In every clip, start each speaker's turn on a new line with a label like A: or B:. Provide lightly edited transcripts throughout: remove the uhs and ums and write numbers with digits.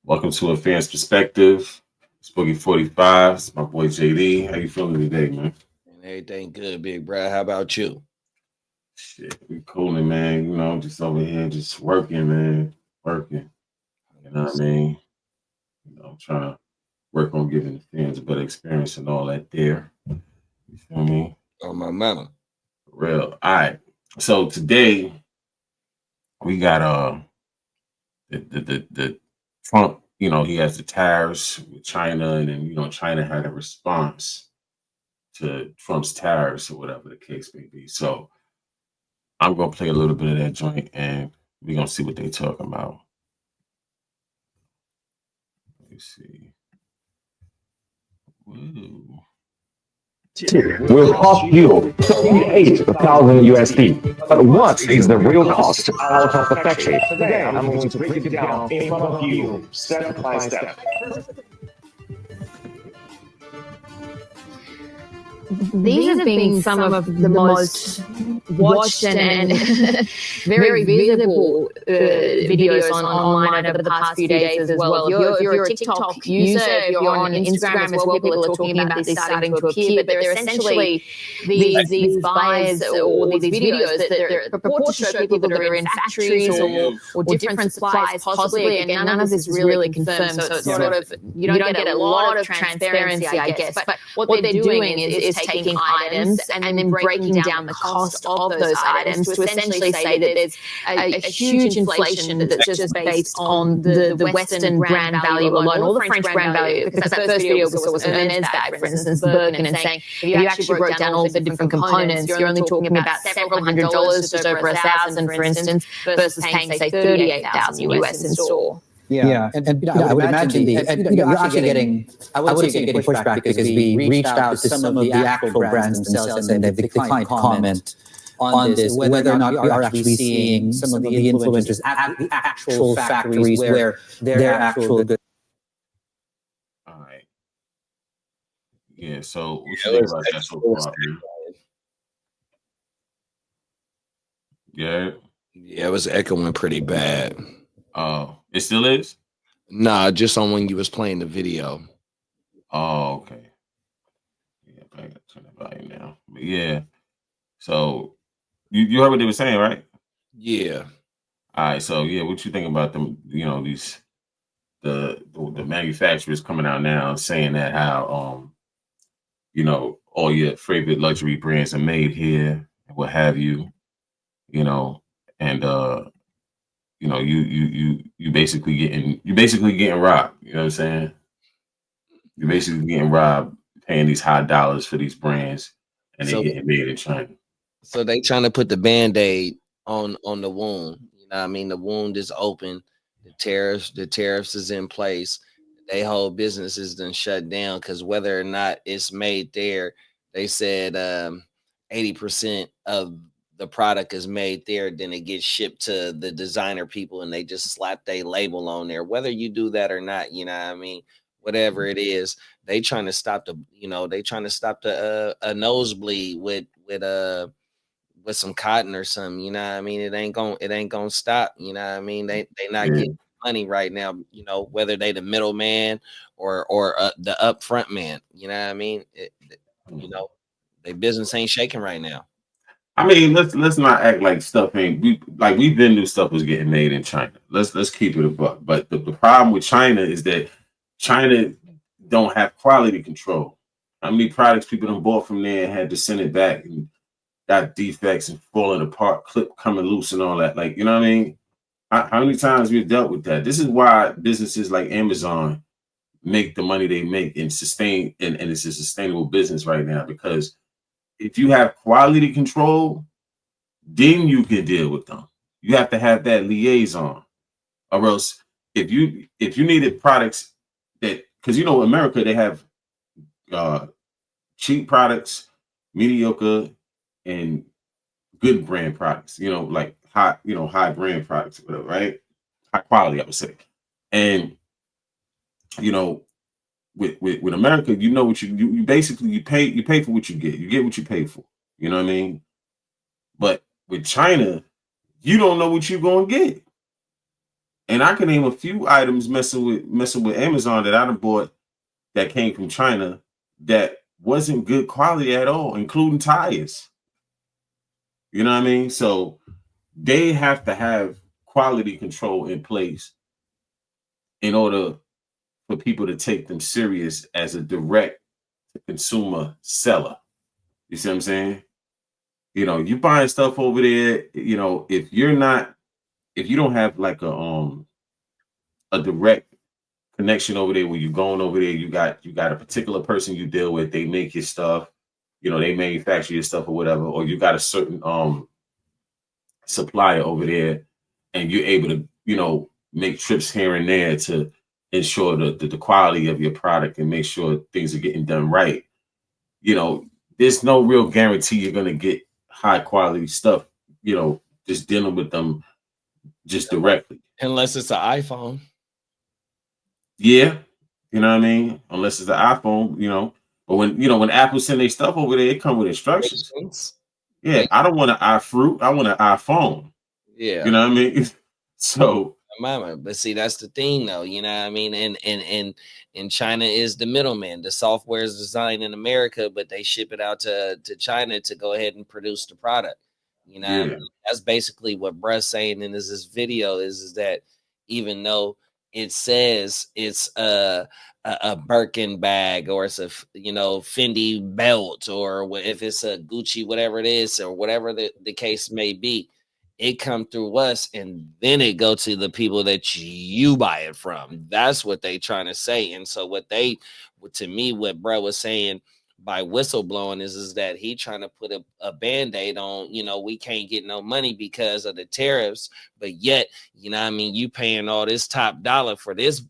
A: Welcome to A Fan's Perspective. It's Boogie 45. It's my boy JD. How you feeling today, man?
B: And everything good, big bro. How about you?
A: Shit, we cooling, man. Just over here, just working, man. Working. You know what I mean? I'm trying to work on giving the fans a better experience and all that there. You feel me?
B: On my mama.
A: For real. All right. So today we got the Trump, he has the tariffs with China, and then China had a response to Trump's tariffs or whatever the case may be. So I'm gonna play a little bit of that joint, and we're gonna see what they talking about. Let me see. Woo.
C: Will cost you 58,000 USD. But what is the real cost out of the factory? Today, I'm going to break it down in front of you, step by step.
D: These have been some of the most watched and very visible videos online over the past few days as well. If you're a TikTok user, if you're on Instagram as well, people are talking about this starting to appear, but they're essentially these buyers or these videos that they're purport to show people that are in factories or different supplies possibly, and none of this is really confirmed. So it's sort of, you don't get a lot of transparency, I guess. But what they're doing is taking items and then breaking down the cost of those items to essentially say that there's a huge inflation that's just based on the Western brand value alone, or the French brand value, because that first video was an Hermes bag, for instance, Birkin, and saying if you actually broke down all the different components, you're only talking about several $100s, just over 1,000, for instance, versus paying, say, 38,000 US in store.
E: Yeah. And I would imagine you're actually getting, I would say you're getting pushback because we reached out to some of the actual brands themselves, and they've declined to comment on this, whether or not we are actually seeing some of the influencers at the actual factories where their actual goods.
A: All right. Yeah, so what you think about that so far, man? Yeah.
B: Yeah, it was echoing pretty bad.
A: Oh, it still is?
B: Nah, just on when you was playing the video.
A: Oh, okay. Yeah, I gotta turn the volume down. But yeah. So you heard what they were saying, right?
B: Yeah.
A: All right, so yeah, what you think about them, these the manufacturers coming out now saying that how all your favorite luxury brands are made here and what have you, and you basically getting robbed. You know what I'm saying? You're basically getting robbed, paying these high dollars for these brands, and they're getting made in China.
B: So they trying to put the Band-Aid on the wound. You know what I mean? The wound is open. The tariffs is in place. They whole businesses done shut down because whether or not it's made there, they said 80% of the product is made there, then it gets shipped to the designer people and they just slap their label on there. Whether you do that or not, you know what I mean? Whatever it is, they trying to stop a nosebleed with some cotton or something, you know what I mean? It ain't gonna stop, you know what I mean? They not getting money right now, whether they the middleman or the upfront man, you know what I mean? Their business ain't shaking right now.
A: I mean, let's not act like stuff ain't we've been knew stuff was getting made in China. Let's keep it a buck. But the problem with China is that China don't have quality control. How many products people done bought from there and had to send it back and got defects and falling apart, clip coming loose and all that. Like, you know what I mean? How many times we've dealt with that? This is why businesses like Amazon make the money they make and sustain, and it's a sustainable business right now, because if you have quality control, then you can deal with them. You have to have that liaison, or else if you needed products that, because America, they have cheap products, mediocre, and good brand products. Like high brand products, whatever, right? High quality, I would say. And with America, what you basically you pay for what you get. You get what you pay for. You know what I mean? But with China, you don't know what you're gonna get. And I can name a few items messing with Amazon that I done bought that came from China that wasn't good quality at all, including tires. You know what I mean? So they have to have quality control in place in order for people to take them serious as a direct consumer seller. You see what I'm saying? You know, you buying stuff over there, you know, if you don't have like a direct connection over there where you're going over there, you got a particular person you deal with, they make your stuff, you know, they manufacture your stuff or whatever, or you got a certain supplier over there and you're able to, you know, make trips here and there to ensure the quality of your product and make sure things are getting done right. You know, there's no real guarantee you're going to get high quality stuff, you know, just dealing with them just directly.
B: Unless it's an iPhone.
A: Yeah. You know what I mean? Unless it's the iPhone, you know. But when Apple send their stuff over there, it come with instructions. Yeah, I don't want an iFruit. I want an iPhone.
B: Yeah.
A: You know what I mean? So
B: but see, that's the thing though, you know what I memean? And China is the middleman. The software is designed in America, but they ship it out to China to go ahead and produce the product. You know, what I mean? That's basically what Bruh's saying in this video is that even though it says it's a Birkin bag or it's a, you know, Fendi belt or if it's a Gucci, whatever it is, or whatever the case may be, it come through us and then it go to the people that you buy it from. That's what they trying to say. And so what Bruh was saying by whistleblowing is that he trying to put a band-aid on, you know, we can't get no money because of the tariffs, but yet, you know what I mean, you paying all this top dollar for this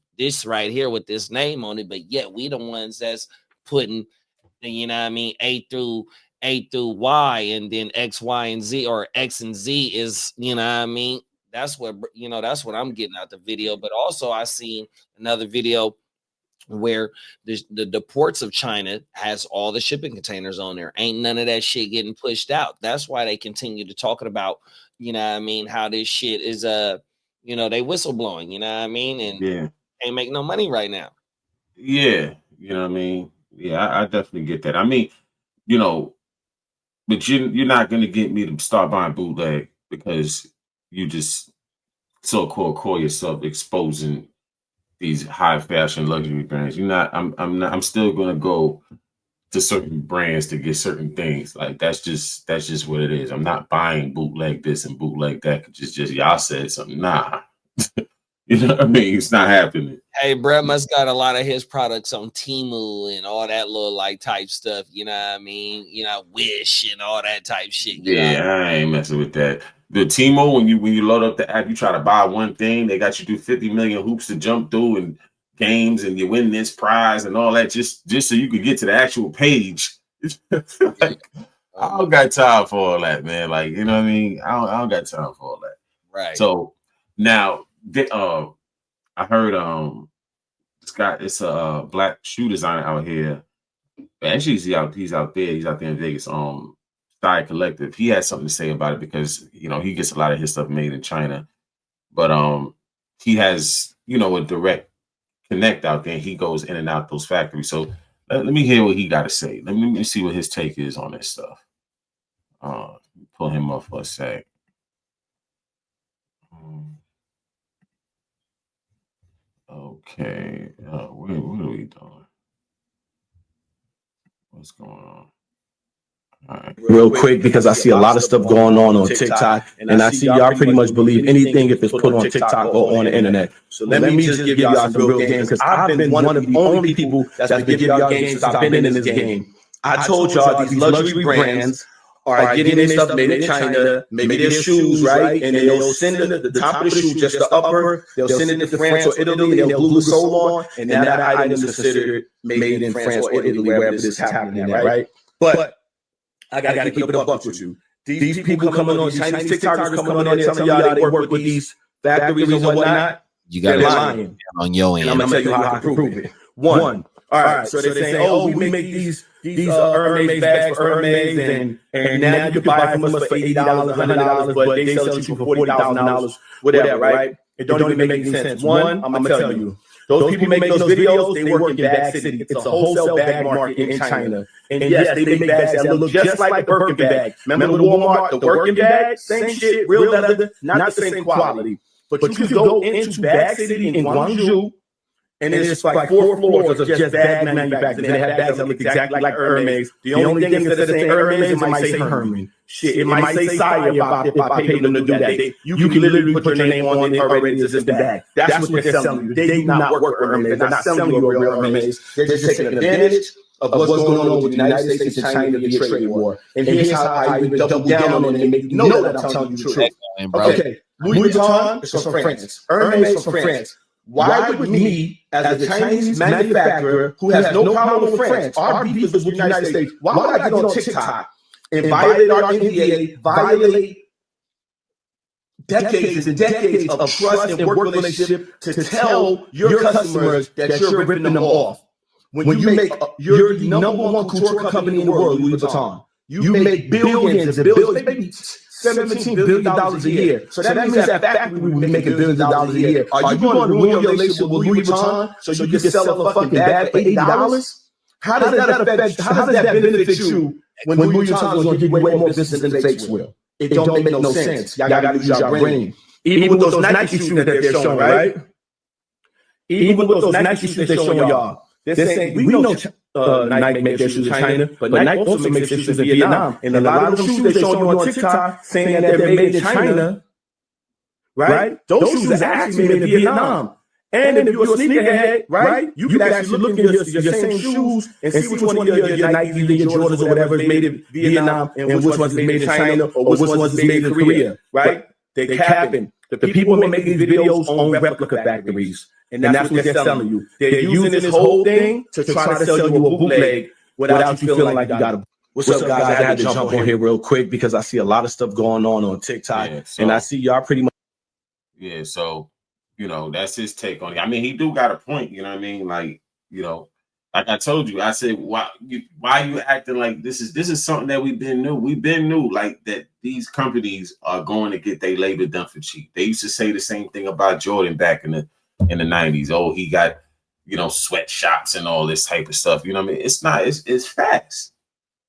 B: right here with this name on it, but yet we the ones that's putting, you know what I mean, A through Y, and then X, Y, and Z, or X and Z is, you know what I mean? That's what, you know, that's what I'm getting out the video. But also I seen another video where the ports of China has all the shipping containers on there. Ain't none of that shit getting pushed out. That's why they continue to talking about, you know what I mean, how this shit is, you know, they whistleblowing, you know what I mean? And ain't make no money right now.
A: Yeah. You know what I mean? Yeah, I definitely get that. I mean, you know, but you're not going to get me to start buying bootleg because you just so-called call yourself exposing these high fashion luxury brands. I'm still going to go to certain brands to get certain things. Like that's just what it is. I'm not buying bootleg this and bootleg that. Just y'all said something. Nah. You know what I mean? It's not happening.
B: Hey, Brett must got a lot of his products on Temu and all that little like type stuff. You know what I mean? You know, Wish and all that type shit.
A: Yeah, I ain't messing with that. The Temu, when you load up the app, you try to buy one thing, they got you do 50 million hoops to jump through and games, and you win this prize and all that just so you could get to the actual page. Like, I don't got time for all that, man. Like, you know what I mean? I don't got time for all that.
B: Right.
A: So now I heard it's a black shoe designer out here. Actually, he's out there in Vegas. Style Collective. He has something to say about it because, you know, he gets a lot of his stuff made in China, but he has, you know, a direct connect out there. He goes in and out those factories. So let me hear what he got to say. Let me see what his take is on this stuff. Pull him up for a sec. Okay. What are we doing? What's going on? Right.
F: Real quick, because I see a lot of stuff going on TikTok, and I see y'all pretty much believe anything if it's put on TikTok or on the internet. So let me just give y'all some real game, because I've been one of the only people that's been giving y'all games since I've been in this game. I told y'all these luxury brands are getting their stuff made in China, maybe their shoes, right? And then they'll send the top of the shoe, just the upper, they'll send it to France or Italy, and they'll glue the sole on, and now that item is considered made in France or Italy, wherever this is happening at, right? But I gotta keep it up with you. These people coming on, Chinese TikTokers coming on there telling y'all they work with these factories and whatnot.
B: You got lying on your end.
F: And I'm gonna tell you how I can prove it. One. All right, so they're saying, oh, we make these Hermes bags for Hermes, and now you can buy from us for $80, $100, but they sell it to you for $40,000, whatever, right? It don't even make any sense. One, I'm gonna tell you, those people making those videos, they work in Bag City. It's a wholesale bag market in China. And yes, they make bags that look just like the Birkin bag. Remember the Walmart, the working bag? Same shit, real leather, not the same quality. But you can go into Bag City in Guangzhou, and it's like 4 floors of just bag manufacturers. And they have bags that look exactly like Hermes. The only thing instead of saying Hermes, it might say Herman. Shit, it might say Sire if I paid them to do that. You can literally put your name on it already as just a bag. That's what they're selling you. They do not work for Hermes. They're not selling you a real Hermes. They're just taking advantage of what's going on with the United States and China via trade war. And here's how I even double down on it and make you know that I'm telling you the truth. Okay, Louis Vuitton is from France. Hermes from France. Why would me, as a Chinese manufacturer who has no problem with France, our beef is with the United States, why would I get on TikTok and violate our NDA, violate decades and decades of trust and work relationship to tell your customers that you're ripping them off? When you make, you're the number one couture company in the world, Louis Vuitton. You make billions and billions, maybe $17 billion a year. So that means that factory will be making billions of dollars a year. Are you going to ruin your relationship with Louis Vuitton so you can sell a fucking bag for $80? How does that affect? How does that benefit you when Louis Vuitton is going to give you way more business than the fakes will? It don't make no sense. Y'all got to use your brain. Even with those Nike shoes that they're showing, right? Even with those Nike shoes they're showing y'all. They're saying, we know Nike makes their shoes in China, but Nike also makes their shoes in Vietnam. And a lot of those shoes they're showing you on TikTok saying that they're made in China, right? Those shoes are actually made in Vietnam. And if you're a sneakerhead, right, you can actually look in your same shoes and see which one of your Nikes, your Jordans, or whatever is made in Vietnam and which ones is made in China or which ones is made in Korea, right? They're capping. The people who make these videos own replica factories. And that's what they're selling you. They're using this whole thing to try to sell you a bootleg without you feeling like you got to. What's up, guys? I had to jump on here real quick because I see a lot of stuff going on TikTok. Yeah, and I see y'all pretty much.
A: Yeah, so, you know, that's his take on it. I mean, he do got a point, you know what I mean? Like, you know, like I told you, I said, why you acting like this is something that we've been new, like that these companies are going to get their labor done for cheap. They used to say the same thing about Jordan back in the 90s. Oh, he got, you know, sweatshops and all this type of stuff. You know what I mean? It's not, it's facts.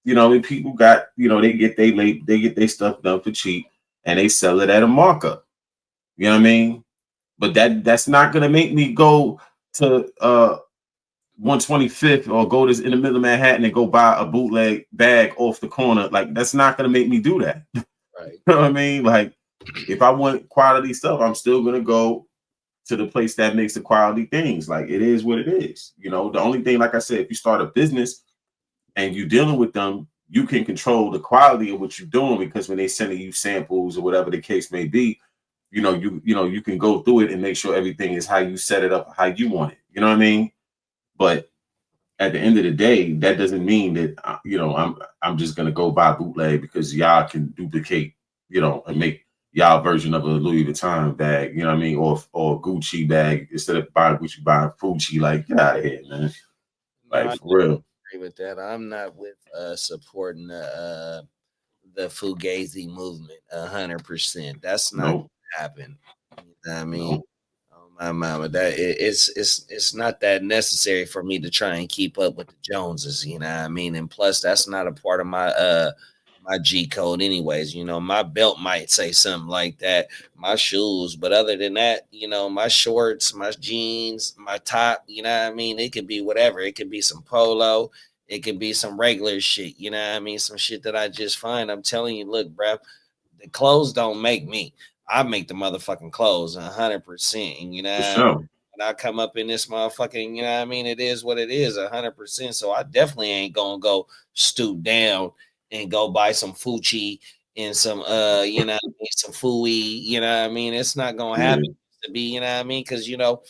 A: You know, I mean, people got, you know, they get their stuff done for cheap and they sell it at a markup. You know what I mean? But that's not gonna make me go to 125th or go to in the middle of Manhattan and go buy a bootleg bag off the corner. Like, that's not gonna make me do that. Right. You know what I mean? Like, if I want quality stuff, I'm still gonna go to the place that makes the quality things. Like, it is what it is. You know, the only thing, like I said, if you start a business and you're dealing with them, you can control the quality of what you're doing, because when they sending you samples or whatever the case may be, you know, you can go through it and make sure everything is how you set it up, how you want it. You know what I mean? But at the end of the day, that doesn't mean that, you know, I'm just gonna go buy bootleg because y'all can duplicate, you know, and make y'all version of a Louis Vuitton bag, you know what I mean, or Gucci bag instead of buying Gucci, buying Fuji. Like, get out of here, man. Like, for real.
B: Agree with that. I'm not with supporting the Fugazi movement 100%. That's not gonna happen. You know what I mean? Oh, my mama, that it's not that necessary for me to try and keep up with the Joneses. You know what I mean? And plus, that's not a part of my my G code anyways. You know, my belt might say something like that, my shoes, but other than that, you know, my shorts, my jeans, my top, you know what I mean? It could be whatever. It could be some polo, it could be some regular shit, you know what I mean? Some shit that I just find. I'm telling you, look, bruh, the clothes don't make me. I make the motherfucking clothes 100%. And you know,
A: sure.
B: When I come up in this motherfucking, you know what I mean? It is what it is 100%. So I definitely ain't gonna go stoop down and go buy some Fucci and some you know, some Fui, you know what I mean? It's not gonna happen to be, you know what I mean? Because, you know,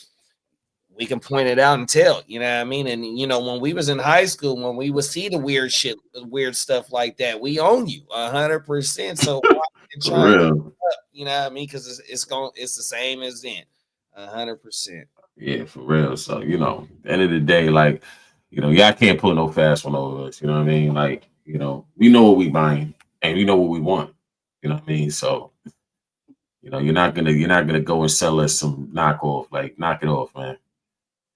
B: we can point it out and tell, you know what I mean? And, you know, when we was in high school, when we would see the weird shit, weird stuff like that, we own you 100%. So why try to up, you know what I mean? Because it's the same as then, 100%.
A: Yeah, for real. So, you know, at the end of the day, like, you know, y'all can't put no fast one over us. You know what I mean? Like, you know, we know what we buying and we know what we want. You know what I mean? So, You know, you're not gonna go and sell us some knockoff. Like, knock it off, man.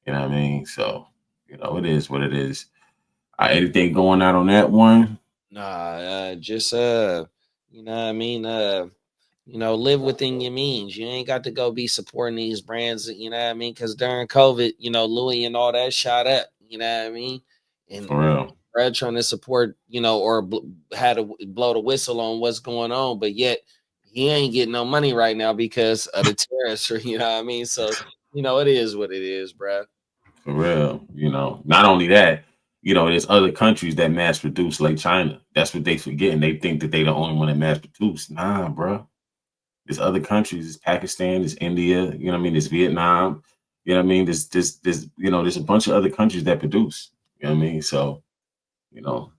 A: You know what I mean? So, you know, it is what it is. Anything going out on that one?
B: Nah, just you know what I mean? You know, live within your means. You ain't got to go be supporting these brands, you know what I mean? Because during COVID, you know, Louis and all that shot up, you know what I mean? And
A: For real.
B: Brad trying to support, you know, or had to blow the whistle on what's going on, but yet he ain't getting no money right now because of the tariffs, or you know what I mean? So, you know, it is what it is, Brad.
A: For real. You know, not only that, you know, there's other countries that mass produce like China. That's what they forget. And they think that they the only one that mass produce. Nah, bro. There's other countries. There's Pakistan, there's India, you know what I mean? There's Vietnam, you know what I mean? There's you know, there's a bunch of other countries that produce. You know what I mean? So, you know,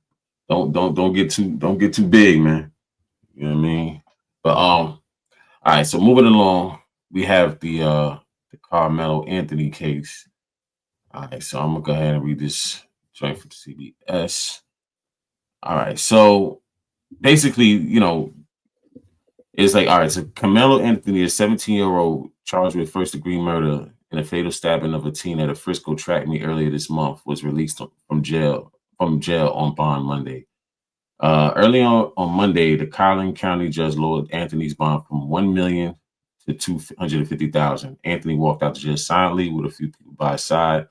A: don't get too big, man. You know what I mean? But all right, so moving along, we have the Carmelo Anthony case. All right, so I'm gonna go ahead and read this joint from CBS. All right, so basically, you know, it's like, all right, so Carmelo Anthony, a 17-year-old charged with first-degree murder in a fatal stabbing of a teen at a Frisco track meet earlier this month, was released from jail on bond Monday. Early on Monday, the Collin County judge lowered Anthony's bond from $1 million to $250,000. Anthony walked out the jail silently with a few people by his side.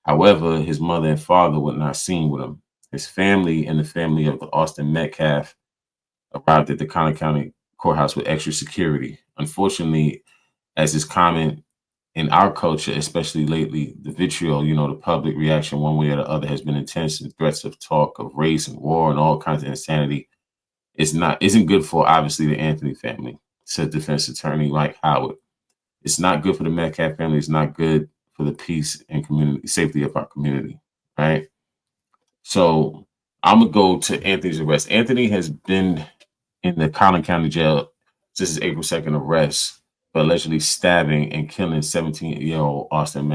A: However, his mother and father were not seen with him. His family and the family of the Austin Metcalf arrived at the Collin County courthouse with extra security. Unfortunately, as is common in our culture, especially lately, the vitriol, you know, the public reaction one way or the other has been intense, and threats of talk of race and war and all kinds of insanity isn't good for, obviously, the Anthony family, said defense attorney Mike Howard. It's not good for the Metcalf family. It's not good for the peace and community safety of our community, right? So I'm gonna go to Anthony's arrest. Anthony has been in the Collin County jail since his April 2nd arrest for allegedly stabbing and killing 17-year-old Austin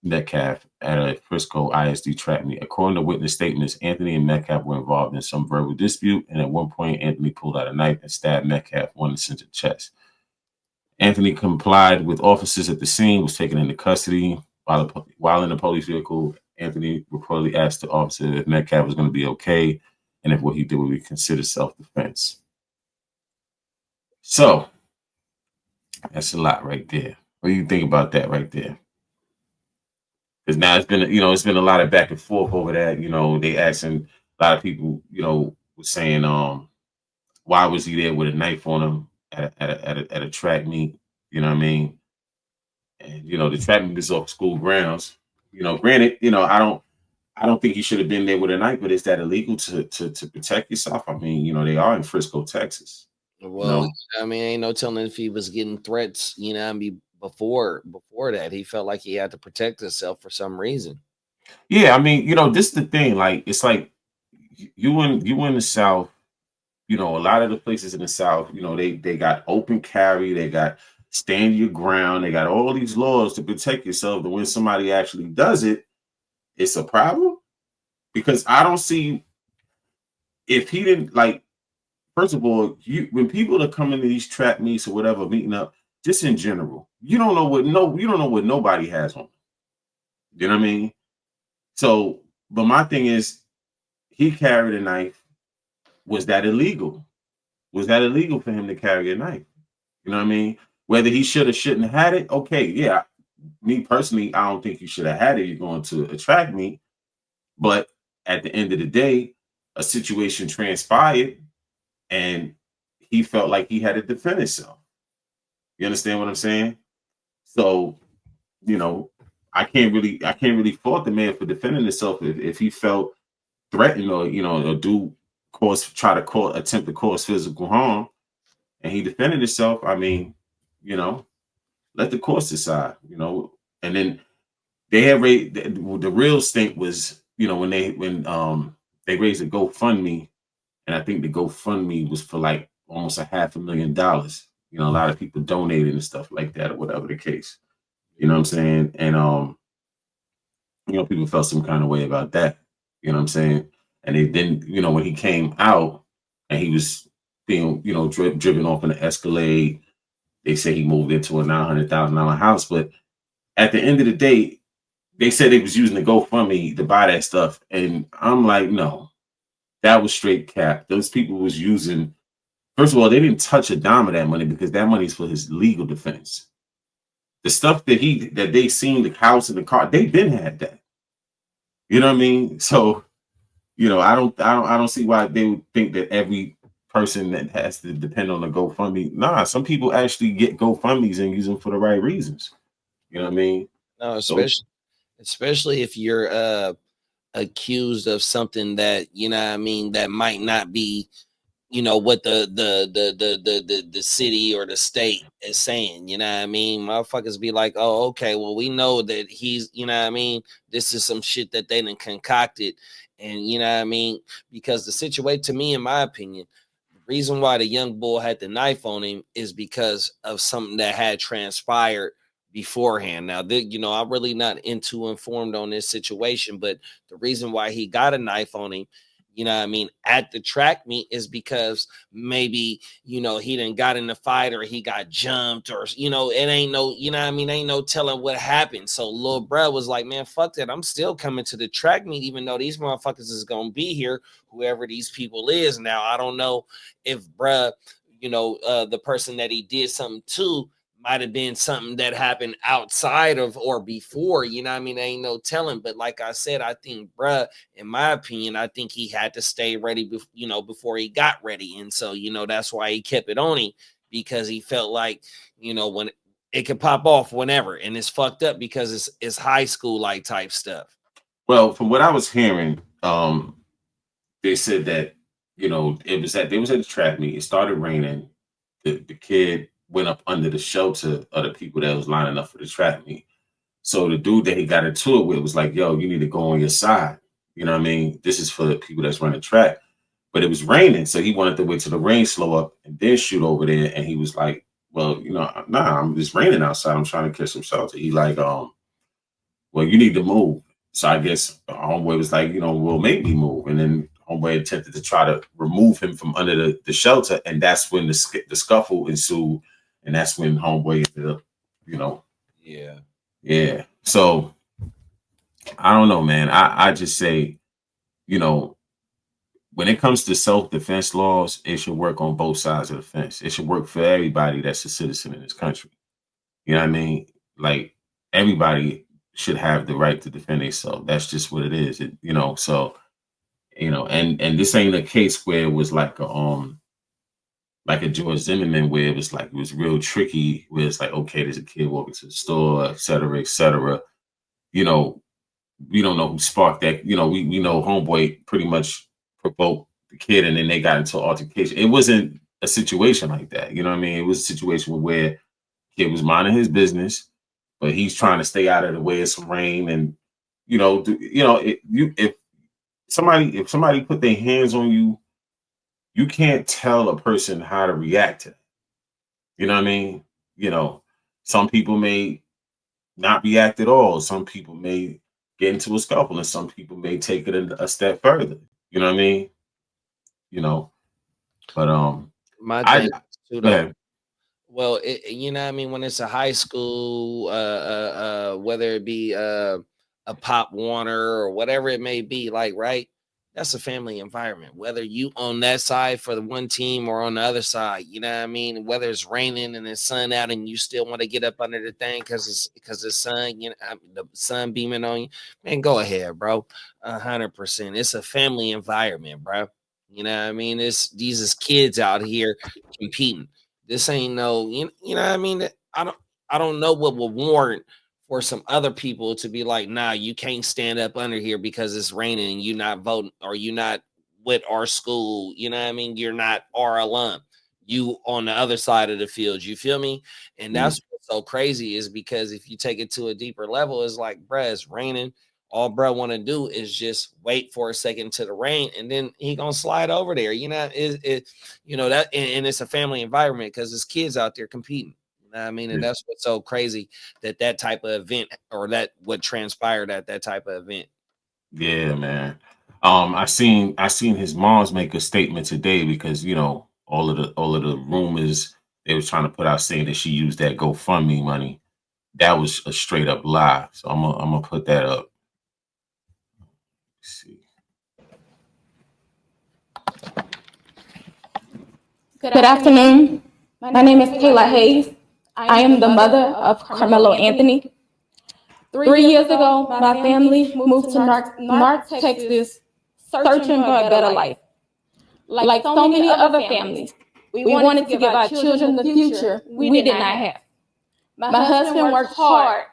A: Metcalf at a Frisco ISD track meet. According to witness statements, Anthony and Metcalf were involved in some verbal dispute, and at one point, Anthony pulled out a knife and stabbed Metcalf one in the center chest. Anthony complied with officers at the scene, was taken into custody. While in the police vehicle, Anthony reportedly asked the officer if Metcalf was going to be okay and if what he did would be considered self-defense. So that's a lot right there. What do you think about that right there? Because now it's been a lot of back and forth over that. You know, they asking a lot of people, you know, was saying, why was he there with a knife on him at a track meet? You know what I mean? And you know, the track meet is off school grounds. You know, granted, you know, I don't think he should have been there with a knife, but is that illegal to protect yourself? I mean, you know, they are in Frisco, Texas.
B: Well,
A: No.
B: I mean, ain't no telling if he was getting threats, you know, I mean, before that, he felt like he had to protect himself for some reason.
A: Yeah, I mean, you know, this is the thing. Like, it's like you in the South, you know, a lot of the places in the South, you know, they got open carry, they got stand your ground, they got all these laws to protect yourself. But when somebody actually does it, it's a problem. Because I don't see, if he didn't, like, first of all, when people are coming to these trap meets or whatever, meeting up, just in general, you don't know what nobody has on. You know what I mean? So, but my thing is, he carried a knife. Was that illegal? Was that illegal for him to carry a knife? You know what I mean? Whether he should or shouldn't have had it, okay, yeah. Me personally, I don't think you should have had it. You're going to a track meet. But at the end of the day, a situation transpired and he felt like he had to defend himself. You understand what I'm saying? So, you know, I can't really fault the man for defending himself if he felt threatened or, you know, attempt to cause physical harm and he defended himself. I mean, you know, let the courts decide, you know. And then they had the real stink was, you know, when they raised a GoFundMe, and I think the GoFundMe was for like almost $500,000. You know, a lot of people donated and stuff like that, or whatever the case. You know what I'm saying? And you know, people felt some kind of way about that. You know what I'm saying? And they didn't, you know, when he came out and he was being, you know, driven off in an Escalade, They say he moved into a $900,000 house, but at the end of the day, they said they was using the GoFundMe to buy that stuff, and I'm like, no, that was straight cap. Those people was using. First of all, they didn't touch a dime of that money because that money is for his legal defense. The stuff that they seen, the house and the car, they been had that. You know what I mean? So, I don't see why they would think that every person that has to depend on the GoFundMe. Nah, some people actually get GoFundMes and use them for the right reasons. You know what I mean?
B: No, especially if you're accused of something that that might not be what the city or the state is saying. Motherfuckers be like, oh, okay, well, we know that he's this is some shit that they done concocted. And because the situation, to me, in my opinion, the reason why the young bull had the knife on him is because of something that had transpired beforehand. Now, I'm really not informed on this situation, but the reason why he got a knife on him, at the track meet is because maybe, he didn't got in the fight or he got jumped or, it ain't no, ain't no telling what happened. So little bruh was like, man, fuck that. I'm still coming to the track meet, even though these motherfuckers is going to be here, whoever these people is. Now, I don't know if bruh, the person that he did something to might have been something that happened outside of or before, ain't no telling. But like I said, I think bruh, in my opinion, I think he had to stay ready, before he got ready. And so, that's why he kept it on him, because he felt like, when it could pop off whenever. And it's fucked up because it's high school like type stuff.
A: Well, from what I was hearing, they said that, they was at the track meet. It started raining. The kid went up under the shelter of the people that was lining up for the track meet. So the dude that he got into it with was like, yo, you need to go on your side. You know what I mean? This is for the people that's running track. But it was raining, so he wanted to wait till the rain slow up and then shoot over there. And he was like, well, nah, it's raining outside. I'm trying to catch some shelter. He like, well, you need to move. So I guess homeboy was like, well, make me move. And then homeboy attempted to try to remove him from under the shelter. And that's when the scuffle ensued. And that's when homeboy ended up,
B: Yeah.
A: Yeah. So I don't know, man. I just say, when it comes to self-defense laws, it should work on both sides of the fence. It should work for everybody that's a citizen in this country. You know what I mean? Like, everybody should have the right to defend themselves. That's just what it is. So, and this ain't a case where it was like a George Zimmerman, where it was real tricky, where it's like, okay, there's a kid walking to the store, et cetera, et cetera. We don't know who sparked that. We know homeboy pretty much provoked the kid, and then they got into altercation. It wasn't a situation like that. You know what I mean? It was a situation where kid was minding his business, but he's trying to stay out of the way of some rain. And if somebody put their hands on you, you can't tell a person how to react to it. You know what I mean? Some people may not react at all. Some people may get into a scuffle, and some people may take it a step further. You know what I mean? But
B: My thing too, though. Well, when it's a high school, whether it be a Pop Warner or whatever it may be, like, right? That's a family environment. Whether you on that side for the one team or on the other side, whether it's raining and the sun out and you still want to get up under the thing because the sun, the sun beaming on you, man, go ahead, bro. 100%. It's a family environment, bro. These is kids out here competing. This ain't no, I don't know what will warrant for some other people to be like, nah, you can't stand up under here because it's raining and you're not voting, or you're not with our school. You're not our alum. You on the other side of the field. You feel me? And that's what's so crazy, is because if you take it to a deeper level, it's like, bruh, it's raining. All bruh want to do is just wait for a second to the rain, and then he gonna slide over there. That, and it's a family environment because there's kids out there competing. And that's what's so crazy, that type of event, or that what transpired at that type of event.
A: Yeah, man. I seen his mom's make a statement today, because all of the rumors they was trying to put out saying that she used that GoFundMe money. That was a straight up lie. So I'm gonna put that up. Let's see.
G: Good afternoon. My name is Kayla Hayes. I am the mother of Carmelo Anthony. 3 years ago, my family moved to North Texas, searching for a better life. Like so many other families, we wanted to give our children the future we did not have. My husband worked hard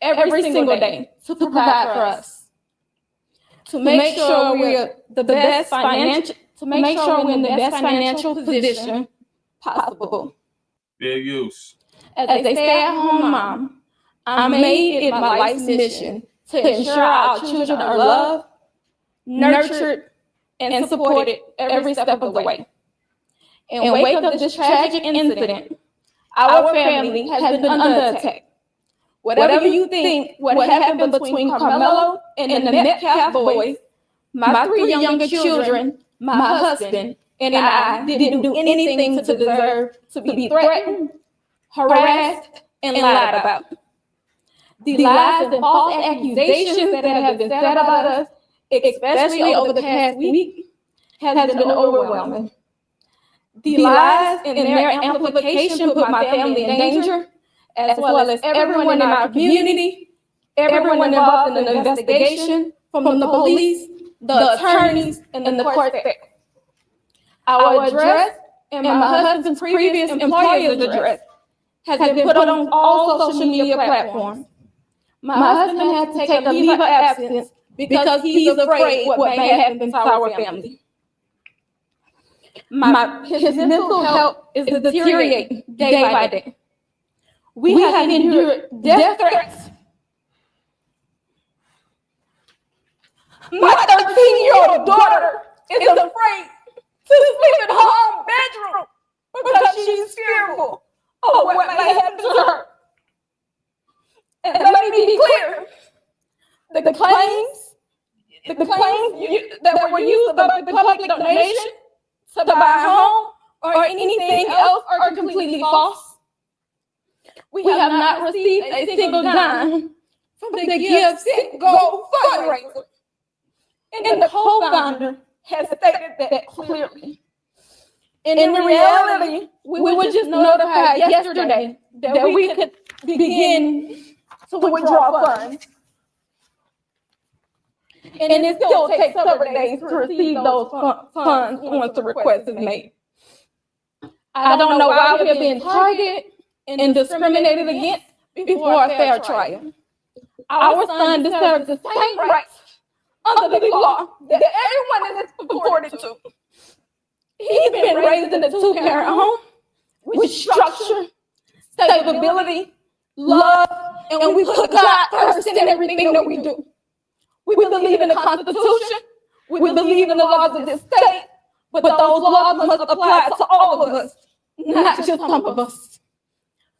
G: every single day to provide for us, to make sure we're the best financial, to make sure we're in the best financial position possible.
A: Fair use.
G: As a stay-at-home mom, I made it my life's mission to ensure our children are loved, nurtured, and supported every step of the way. In wake of this tragic incident, our family has been under attack. Whatever you think what happened between Carmelo and the Metcalf boys, my 3 younger children, my husband, and I didn't do anything to deserve to be threatened, harassed, and lied about. The lies and false accusations that have been said about us, especially over the past week, has been overwhelming. The lies and their amplification put my family in danger, as well as everyone in our community, everyone involved in the investigation, from the police, the attorneys, and the court staff. Our address and my husband's previous employer's address has been put on all social media platforms. My husband had to take a leave of absence because he's afraid what may happen to our family. His mental health is deteriorating day by day. We have endured death threats. My 13-year-old daughter is afraid to sleep in her own bedroom because she's fearful of what may happen to her. And let me be clear, the claims that were used about the public donation to buy a home or anything else are completely false. We have not received a single dime from the Give Sick Go fundraiser. And the co-founder has stated that clearly. In reality, we were just notified yesterday that we could begin to withdraw funds. And it still takes several days to receive those funds once the request is made. I don't know why we're being targeted and discriminated against before a fair trial. Our son deserves the same rights under the law that everyone is afforded to. He's been raised in a 2-parent home with structure, stability, love, and we put God first in everything that we do. We believe in the Constitution. We believe in the laws of this state, but those laws must apply to all of us, not just some of us.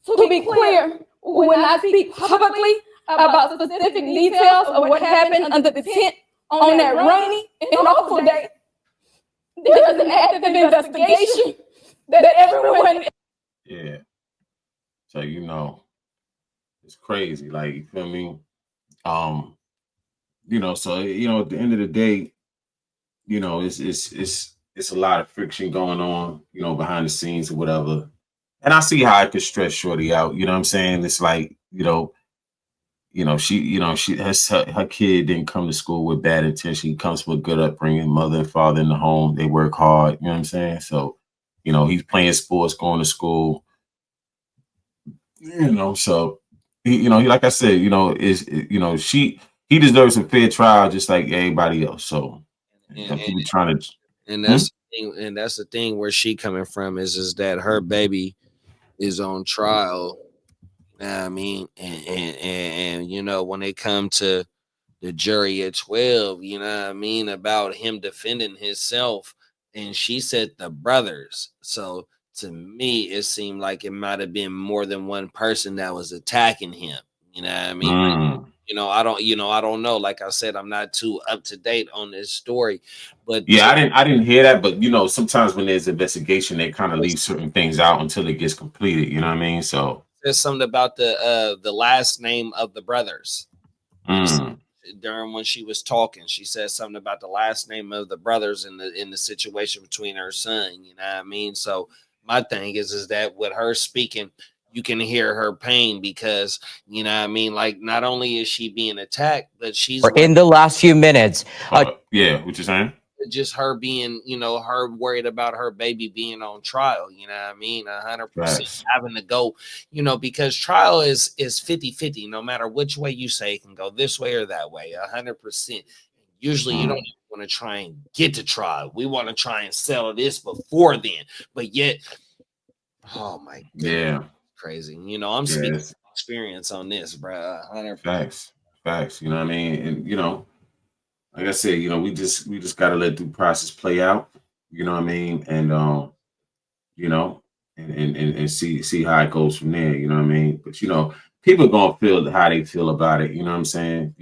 G: To be clear, when I speak publicly about specific details of what happened under the tent on that rainy and awful day, there's an active investigation that everyone.
A: Yeah. So it's crazy. Like, you feel me? So at the end of the day, it's a lot of friction going on, behind the scenes or whatever. And I see how it could stress Shorty out. You know what I'm saying? It's like, her kid didn't come to school with bad intention. He comes from a good upbringing, mother and father in the home. They work hard. You know what I'm saying? So, he's playing sports, going to school. So he, like I said, he deserves a fair trial just like everybody else. So people trying to,
B: and that's the thing, and that's the thing where she coming from is that her baby is on trial. I mean, and when they come to the jury at 12, about him defending himself, and she said the brothers. So to me, it seemed like it might have been more than one person that was attacking him. You know what I mean? I don't know. Like I said, I'm not too up to date on this story, but
A: Yeah, I didn't hear that, but sometimes when there's investigation, they kind of leave certain things out until it gets completed. You know what I mean? So
B: there's something about the last name of the brothers. During when she was talking, she said something about the last name of the brothers in the situation between her son. You know what I mean? So my thing is that with her speaking, you can hear her pain because you know what I mean. Like not only is she being attacked, but she's
C: in the last few minutes.
A: yeah, what you saying?
B: Just her being, her worried about her baby being on trial, you know what I mean? 100% having to go, because trial is 50-50, no matter which way you say it can go this way or that way, 100%. Usually you don't want to try and get to trial. We want to try and settle this before then. But yet, oh my goodness,
A: yeah,
B: crazy. I'm speaking experience on this, bro. 100%.
A: Facts. You know what I mean? And like I said, we just gotta let the process play out. You know what I mean? And and see how it goes from there. You know what I mean? But people gonna feel how they feel about it. You know what I'm saying?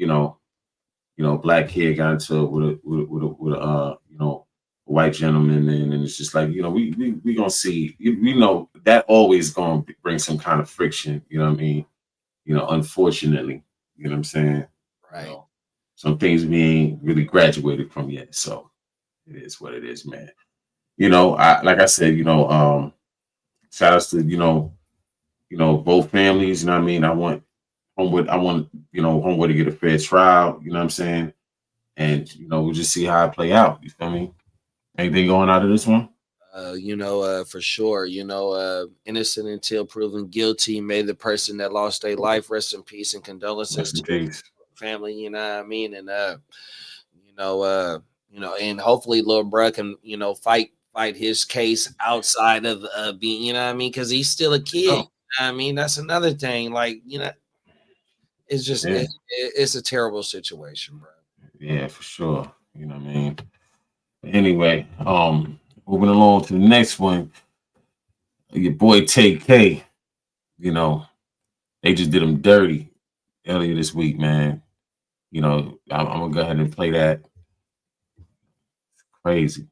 A: Black kid got into it with a white gentleman, and it's just like we gonna see. We know that always gonna bring some kind of friction. You know what I mean? Unfortunately, you know what I'm saying?
B: Right.
A: Some things we ain't really graduated from yet, so it is what it is, man. Like I said, shout outs to both families. You know what I mean? I want Homewood to get a fair trial. You know what I'm saying? And we'll just see how it play out. You feel me? Anything going out of this one?
B: For sure. Innocent until proven guilty. May the person that lost their life rest in peace and condolences to the family. You know what I mean? And and hopefully Lil Bruh can fight his case outside of being, you know what I mean? Because he's still a kid. You know I mean, that's another thing. Like, it's just it's a terrible situation, bro.
A: Yeah, for sure. You know what I mean? Anyway, moving along to the next one. Your boy Tay K, they just did him dirty earlier this week, man. I'm gonna go ahead and play that. Crazy.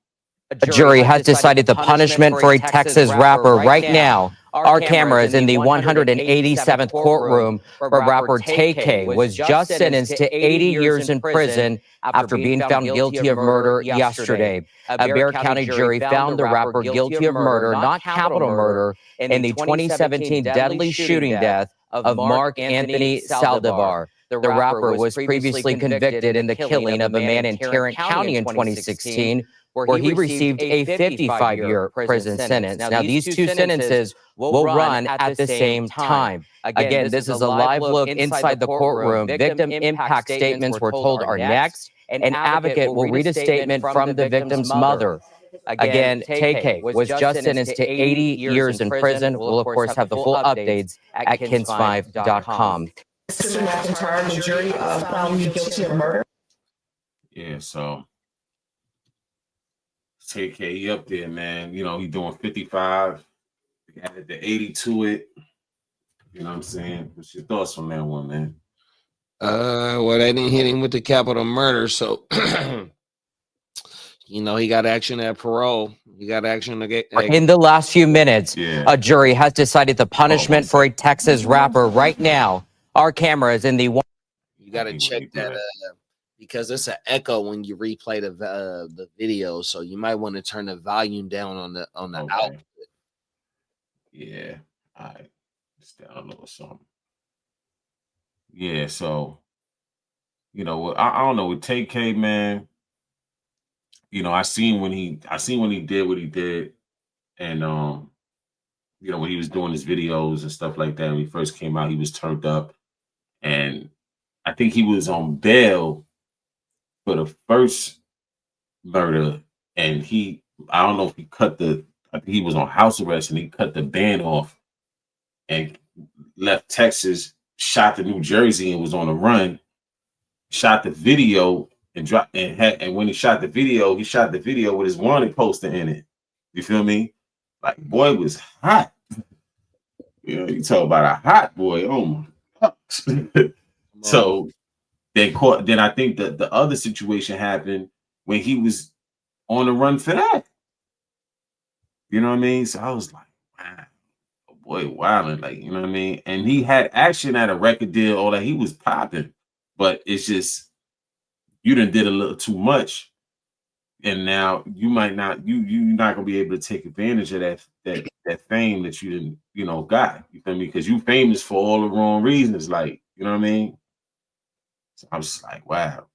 C: A jury has decided the punishment for a Texas rapper right now. Our camera is in the 187th courtroom where rapper Tay K was just sentenced to 80 years in prison after being found guilty of murder yesterday. A Bexar County jury found the rapper guilty of murder, not capital murder, in the 2017 deadly shooting death of Mark Anthony Saldivar. The rapper was previously convicted in the killing of a man in Tarrant County in 2016, where he received a 55-year prison sentence. Now, these two sentences will run at the same time. Again, this is a live look inside the courtroom. Victim impact statements we're told are next. An advocate will read a statement from the victim's mother. Again, Tay K was just sentenced to 80 years in prison. We'll, of course, have the full updates at kins5.com.
H: Mr. McIntyre, the jury found you guilty of murder.
A: Yeah, so Tay K, he up there, man. He doing 55. He added the 80 to it. You know what I'm saying? What's your thoughts on that one, man?
B: Well, they didn't hit him with the capital murder, so he got action at parole. He got action to get.
C: In the last few minutes, a jury has decided the punishment for a Texas rapper right now. Our camera is in the one.
B: You got to check that because it's an echo when you replay the video, so you might want to turn the volume down on the output.
A: Yeah, all right. Just down a little something. Yeah, so I don't know with Tay K, man. I seen when he did what he did, and when he was doing his videos and stuff like that. When he first came out, he was turned up, and I think he was on bail for the first murder, and I don't know if I think he was on house arrest, and he cut the band off and left Texas, shot to New Jersey, and was on a run. Shot the video and dropped and when he shot the video with his wanted poster in it. You feel me? Like, boy was hot. You talk about a hot boy. Oh my God. So Then I think that the other situation happened when he was on the run for that. You know what I mean? So I was like, wow, boy, wilding, like, you know what I mean? And he had action at a record deal, all that, he was popping, but it's just you done did a little too much. And now you might not, you're not gonna be able to take advantage of that fame that you didn't, got. You feel me? Because you famous for all the wrong reasons, like, you know what I mean? So I was just like, wow.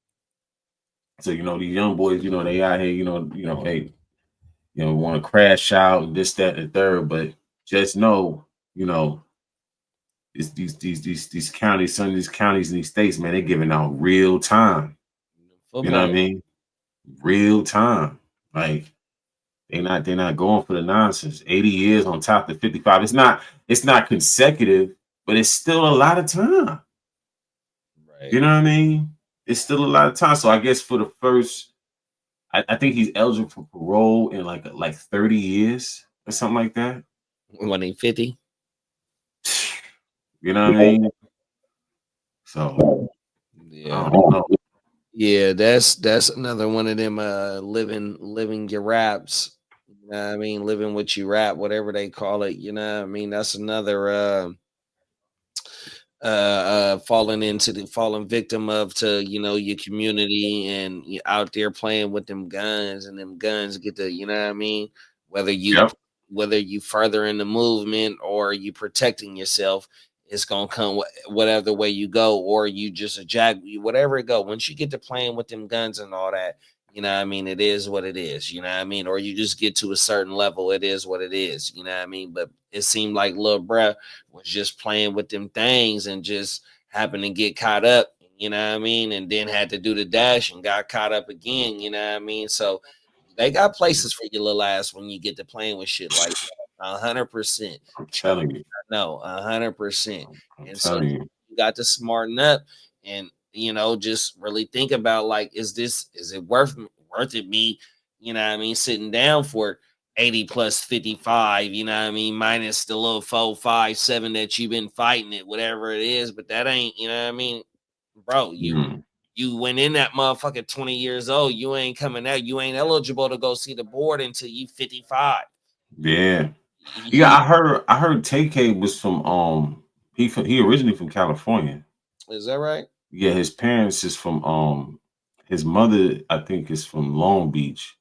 A: So these young boys, they out here, hey, want to crash out and this, that, and the third, but just know, it's these counties, some of these counties in these states, man, they're giving out real time.
B: Football.
A: You know what I mean? Real time. Like they're not going for the nonsense. 80 years on top of 55. It's not consecutive, but it's still a lot of time.
B: Right.
A: You know what I mean? It's still a lot of time. So I guess for the first, I think he's eligible for parole in like 30 years or something like that.
B: When he 50.
A: You know what I mean? So
B: Yeah.
A: I don't know.
B: Yeah, that's another one of them living your raps. You know what I mean? Living what you rap, whatever they call it, you know what I mean? That's another falling victim of to your community, and you out there playing with them guns, and them guns get to, you know what I mean, whether you further in the movement or you protecting yourself, it's gonna come whatever way you go, or you just whatever it go. Once you get to playing with them guns and all that, you know what I mean, it is what it is, you know what I mean, or you just get to a certain level, it is what it is, you know what I mean. But it seemed like Lil Bruh was just playing with them things and just happened to get caught up, you know what I mean, and then had to do the dash and got caught up again, you know what I mean. So they got places for your little ass when you get to playing with shit like 100%.
A: I'm telling you.
B: No, 100%.
A: I'm
B: And so
A: telling you.
B: you got to smarten up and just really think about, like, is it worth it me, you know what I mean, sitting down for 80 plus 55, you know what I mean, minus the little 4, 5, 7 that you've been fighting it, whatever it is, but that ain't, you know what I mean, bro, you went in that motherfucker 20 years old, you ain't coming out, you ain't eligible to go see the board until you 55.
A: Yeah. Yeah, I heard TK was from he originally from California.
B: Is that right?
A: Yeah, his parents is from his mother, I think, is from Long Beach,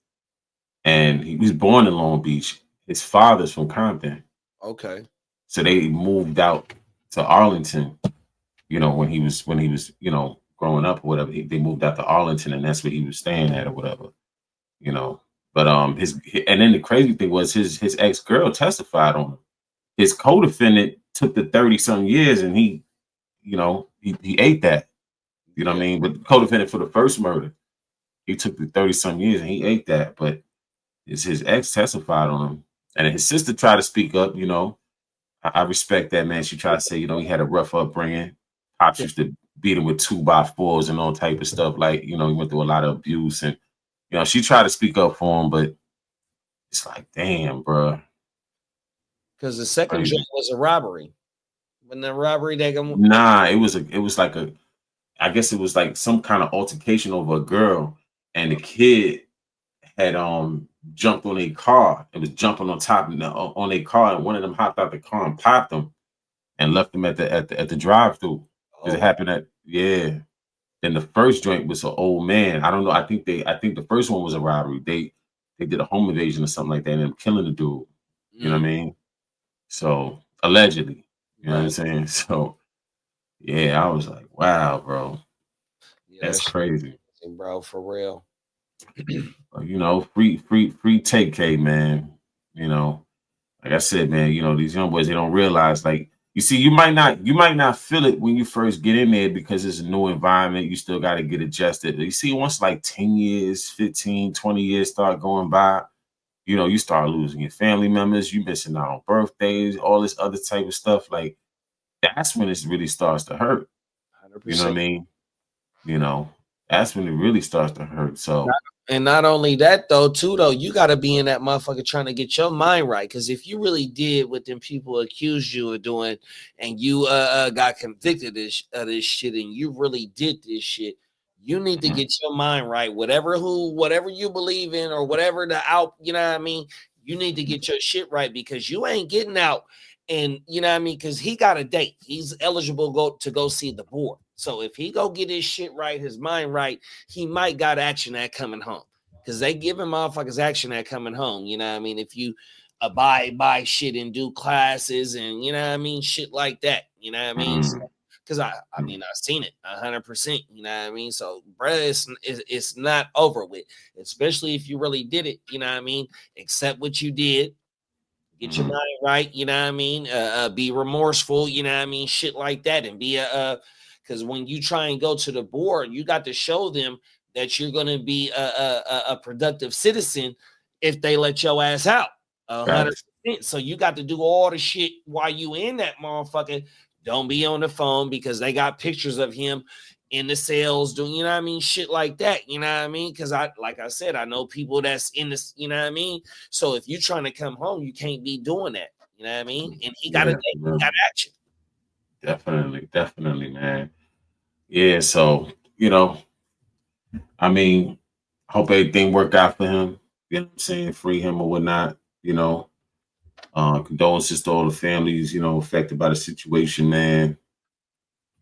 A: and he was born in Long Beach. His father's from Compton.
B: Okay.
A: So they moved out to Arlington, when he was growing up or whatever. They moved out to Arlington, and that's where he was staying at or whatever, But and then the crazy thing was his ex-girl testified on him. His co-defendant took the 30-some years, and he ate that. You know what I mean? But the co-defendant for the first murder, he took the 30-some years and he ate that. But his ex testified on him. And his sister tried to speak up, I respect that, man. She tried to say, he had a rough upbringing. Pops used to beat him with 2x4s and all type of stuff. Like, he went through a lot of abuse. And, she tried to speak up for him, but it's like, damn, bro.
B: Because the second joint was a robbery. When the robbery,
A: nah, it was like I guess it was like some kind of altercation over a girl, and the kid had jumped on a car. It was jumping on top on a car, and one of them hopped out the car and popped him and left him at the drive-through. Because it happened Then the first joint was an old man. I don't know. I think the first one was a robbery. They did a home invasion or something like that, and them killing the dude. You know what I mean? So allegedly, you know what I'm saying? So yeah, I was like, wow, bro. Yeah, that's crazy.
B: Bro, for real.
A: Free TK, man. Like I said, man, these young boys, they don't realize, like, you see, you might not feel it when you first get in there because it's a new environment. You still got to get adjusted. But you see, once like 10 years, 15, 20 years start going by, you start losing your family members, you missing out on birthdays, all this other type of stuff. Like, that's when it really starts to hurt.
B: 100%.
A: You know what I mean? That's when it really starts to hurt. So,
B: and not only that though, you got to be in that motherfucker trying to get your mind right. Because if you really did what them people accused you of doing, and you got convicted of this shit, and you really did this shit, you need to get your mind right. Whatever you believe in, or whatever you know what I mean. You need to get your shit right, because you ain't getting out. And you know what I mean? Because he got a date. He's eligible to go see the board. So if he go get his shit right, his mind right, he might got action at coming home. Because they giving motherfuckers action at coming home. You know what I mean? If you abide by shit and do classes and, you know what I mean? Shit like that. You know what I mean? Because I mean, I've seen it 100%. You know what I mean? So, bruh, it's not over with. Especially if you really did it. You know what I mean? Accept what you did. Get your mind right, you know what I mean? Be remorseful, you know what I mean? Shit like that. And be because when you try and go to the board, you got to show them that you're going to be a productive citizen if they let your ass out. 100%. So you got to do all the shit while you in that motherfucker. Don't be on the phone, because they got pictures of him in the cells doing, you know what I mean? Shit like that, you know what I mean? Because like I said, I know people that's in this, you know what I mean? So if you're trying to come home, you can't be doing that, you know what I mean? And he got action.
A: Definitely, man. Yeah, so, you know, I mean, hope everything work out for him. You know what I'm saying? Free him or whatnot, you know. Condolences to all the families, you know, affected by the situation, man.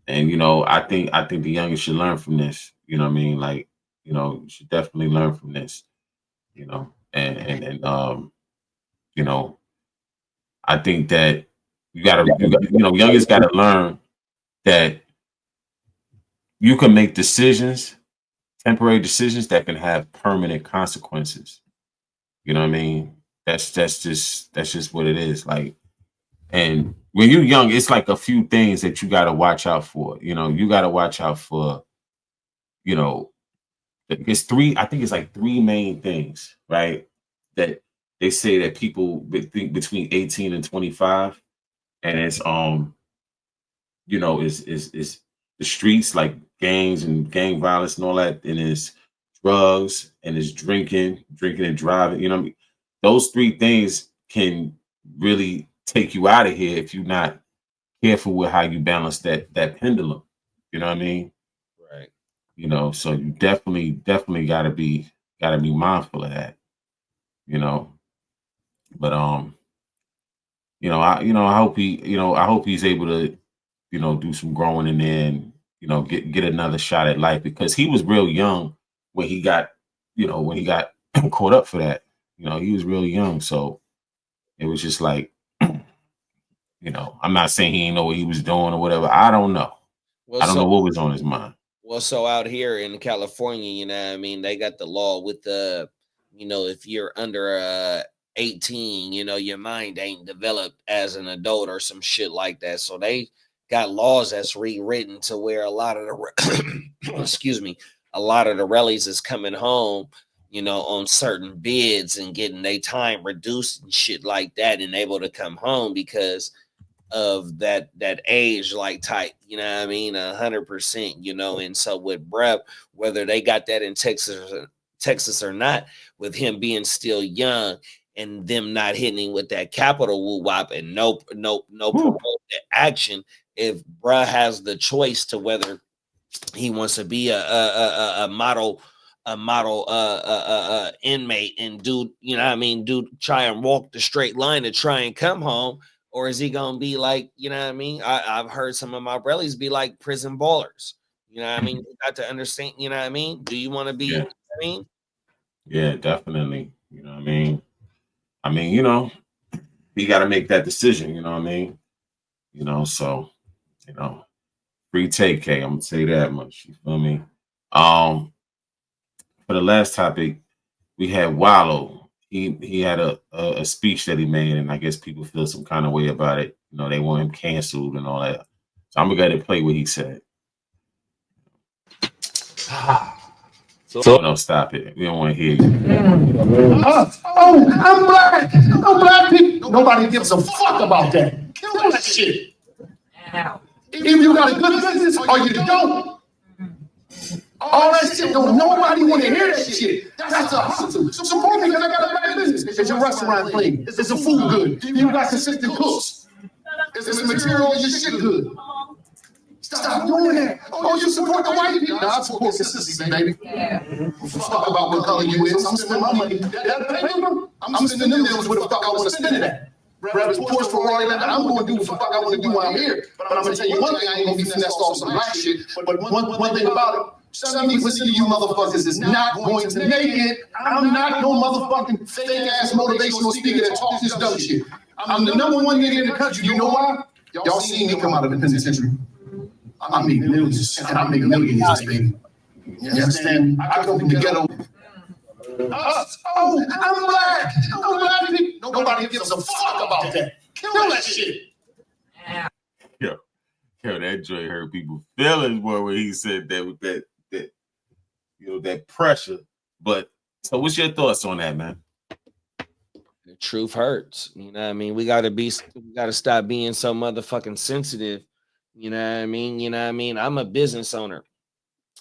A: And, you know, I think the youngest should learn from this. You know what I mean? Like, you know, you should definitely learn from this, you know. And you know, I think that you know, youngest gotta learn that you can make decisions, temporary decisions that can have permanent consequences. You know what I mean? That's just what it is. Like, and when you're young, it's like a few things that you got to watch out for. You know, you got to watch out for, you know, it's I think it's like three main things, right? That they say that people think between 18 and 25, and it's, you know, is the streets, like gangs and gang violence and all that, and it's drugs, and it's drinking and driving. You know what I mean? Those three things can really take you out of here if you're not careful with how you balance that pendulum. You know what I mean?
B: Right.
A: You know, so you definitely gotta be mindful of that. You know, but you know, I hope he's able to, you know, do some growing in there and, you know, get another shot at life, because he was real young when he got caught up for that. You know, he was real young, so it was just like, you know, I'm not saying he didn't know what he was doing or whatever. I don't know.
B: Well,
A: I don't know what was on his mind.
B: Well, so out here in California, you know what I mean, they got the law with the, you know, if you're under 18, you know, your mind ain't developed as an adult or some shit like that. So they got laws that's rewritten to where a lot of the excuse me, a lot of the rallies is coming home, you know, on certain bids and getting their time reduced and shit like that, and able to come home because of that age like type, you know what I mean? 100%, you know. And so with Brett, whether they got that in Texas or not, with him being still young and them not hitting him with that capital woo wop and no parole action, if Brett has the choice to whether he wants to be a model inmate and do, you know what I mean, try and walk the straight line to try and come home, or is he gonna be like, you know what I mean? I've heard some of my brellies be like prison ballers. You know what I mean? You got to understand, you know what I mean? Do you want to be, you know what I mean?
A: Yeah, definitely. You know what I mean? I mean, you know, he got to make that decision, you know what I mean? You know, so, you know, free take K, I'm gonna say that much. You feel me? For the last topic, we had Wallow. He had a speech that he made, and I guess people feel some kind of way about it. You know, they want him canceled and all that. So I'm gonna go ahead and play what he said. So no, stop it. We don't want to hear you.
I: I'm black. I'm black people. Nobody gives a fuck about that. Kill that shit. Either you got a good business or you don't. All that shit, don't nobody want to hear that shit. That's a hustle. Support me because I got a bad business. It's a restaurant thing. It's a food good. You got consistent cooks. It's a material, your shit good. Stop doing that. Oh, you support the white people? Nah, I support consistency, baby. Fuck about what color you is. I'm spending my money. That paper, I'm spending them deals where the fuck I want to spend it at. Grab his Porsche Ferrari, and I'm going to do what the fuck I want to do while I'm here. But I'm going to tell you one thing, I ain't going to be finessed off some black shit. But one thing about it, 70% of you motherfuckers is not going to make it. I'm not no motherfucking fake-ass motivational speaker that talks this dumb shit. I'm the number one nigga in the country. You know why? Y'all seen me come out of the penitentiary. I make millions, and I make millions, baby. You understand? I come from the ghetto. I'm black. I'm black people. Nobody gives a fuck about that. Kill that shit.
A: Yo, that joint hurt people feelings more when he said that with that that pressure. But so, what's your thoughts on that, man?
B: The truth hurts. You know what I mean? We gotta stop being so motherfucking sensitive. You know what I mean? You know what I mean? I'm a business owner.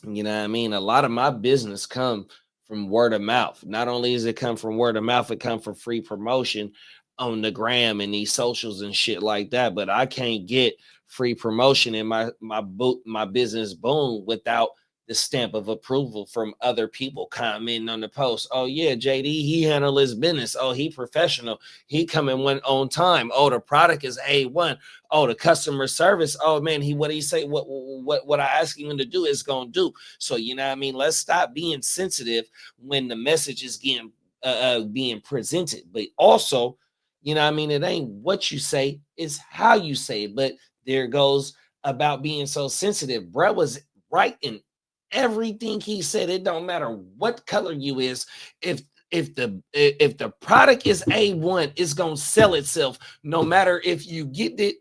B: You know what I mean? A lot of my business come from word of mouth. Not only does it come from word of mouth, it come from free promotion on the gram and these socials and shit like that. But I can't get free promotion in my business boom without the stamp of approval from other people commenting on the post. Oh yeah, JD, he handled his business. Oh, he professional. He come and went on time. Oh, the product is A1. Oh, the customer service. Oh man, what he say? What I ask him to do is gonna do. So you know what I mean? Let's stop being sensitive when the message is getting being presented. But also, you know what I mean? It ain't what you say, it's how you say it. But there goes about being so sensitive. Brett was right in everything he said. It don't matter what color you is. If the product is A1, it's gonna sell itself, no matter if you get it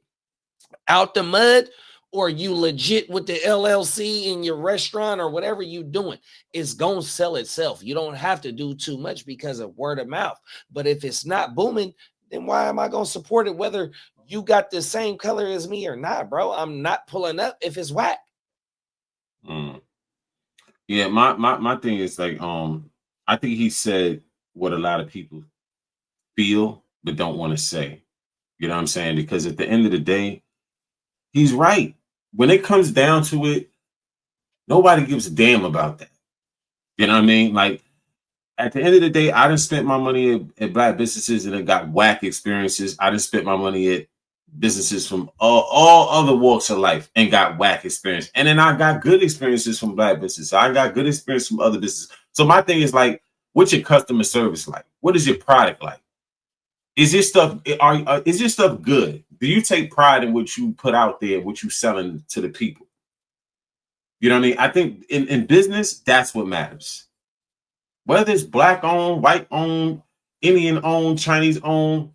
B: out the mud or you legit with the LLC in your restaurant or whatever you doing. It's gonna sell itself. You don't have to do too much because of word of mouth. But if it's not booming, then why am I gonna support it? Whether you got the same color as me or not, bro. I'm not pulling up if it's whack.
A: Yeah, my thing is like, I think he said what a lot of people feel but don't want to say. You know what I'm saying? Because at the end of the day, he's right. When it comes down to it, nobody gives a damn about that. You know what I mean? Like, at the end of the day, I done spent my money at black businesses and it got whack experiences. I done spent my money at businesses from all other walks of life and got whack experience. And then I got good experiences from black businesses. I got good experience from other businesses. So my thing is like, what's your customer service like? What is your product like? Is your stuff is your stuff good? Do you take pride in what you put out there, what you selling to the people? You know what I mean? I think in business, that's what matters. Whether it's black owned, white owned, Indian owned, Chinese owned,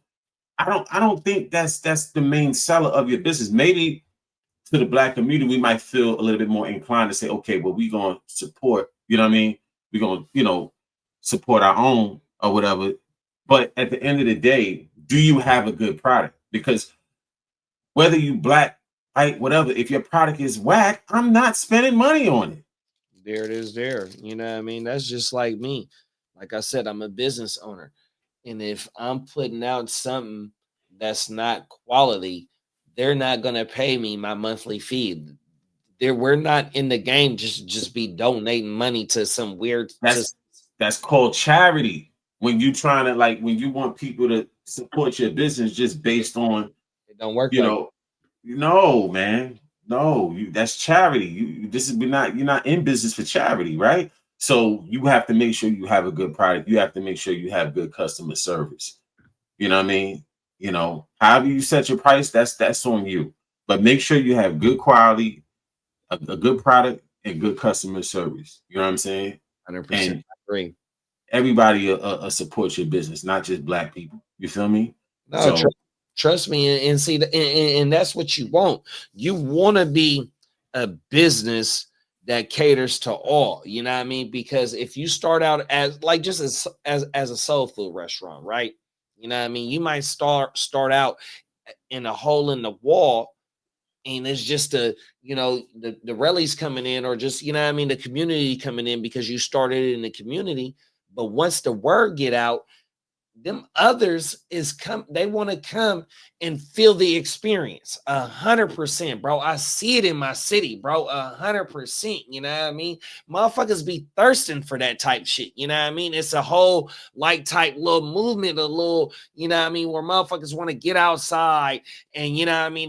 A: I don't think that's the main seller of your business. Maybe to the black community, we might feel a little bit more inclined to say, okay, well, we're gonna support, you know what I mean? We're gonna, support our own or whatever. But at the end of the day, do you have a good product? Because whether you black, white, whatever, if your product is whack, I'm not spending money on it.
B: There it is there. You know what I mean? That's just like me. Like I said, I'm a business owner. And if I'm putting out something that's not quality, they're not going to pay me my monthly fee. We're not in the game just be donating money to some weird.
A: That's called charity. When you trying to when you want people to support your business just based on
B: it don't work.
A: No, man. No, that's charity. You're not in business for charity, right? So you have to make sure you have a good product. You have to make sure you have good customer service. You know what I mean? However you set your price, that's on you. But make sure you have good quality, a good product, and good customer service. You know what I'm saying?
B: 100% agree.
A: Everybody supports your business, not just black people. You feel me?
B: No, trust me, and see, and that's what you want. You want to be a business that caters to all, you know what I mean? Because if you start out as a soul food restaurant, right? You know what I mean? You might start out in a hole in the wall and it's just the rallies coming in, or just the community coming in because you started in the community. But once the word get out, them others they want to come and feel the experience 100%, bro. I see it in my city, bro, 100%. You know what I mean? Motherfuckers be thirsting for that type shit. You know what I mean? It's a whole like type little movement, a little, where motherfuckers want to get outside and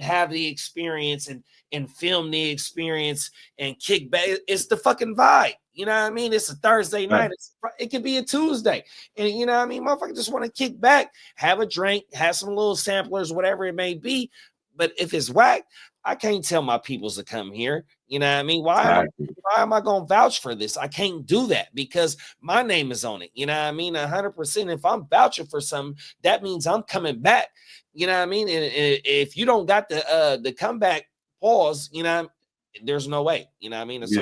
B: have the experience and film the experience and kick back. It's the fucking vibe. You know what I mean? It's a Thursday night. It could be a Tuesday. And motherfuckers just want to kick back, have a drink, have some little samplers, whatever it may be. But if it's whack, I can't tell my peoples to come here. You know what I mean? Why am I going to vouch for this? I can't do that because my name is on it. You know what I mean? 100%. If I'm vouching for something, that means I'm coming back. You know what I mean? And if you don't got the comeback pause, there's no way. You know what I mean? It's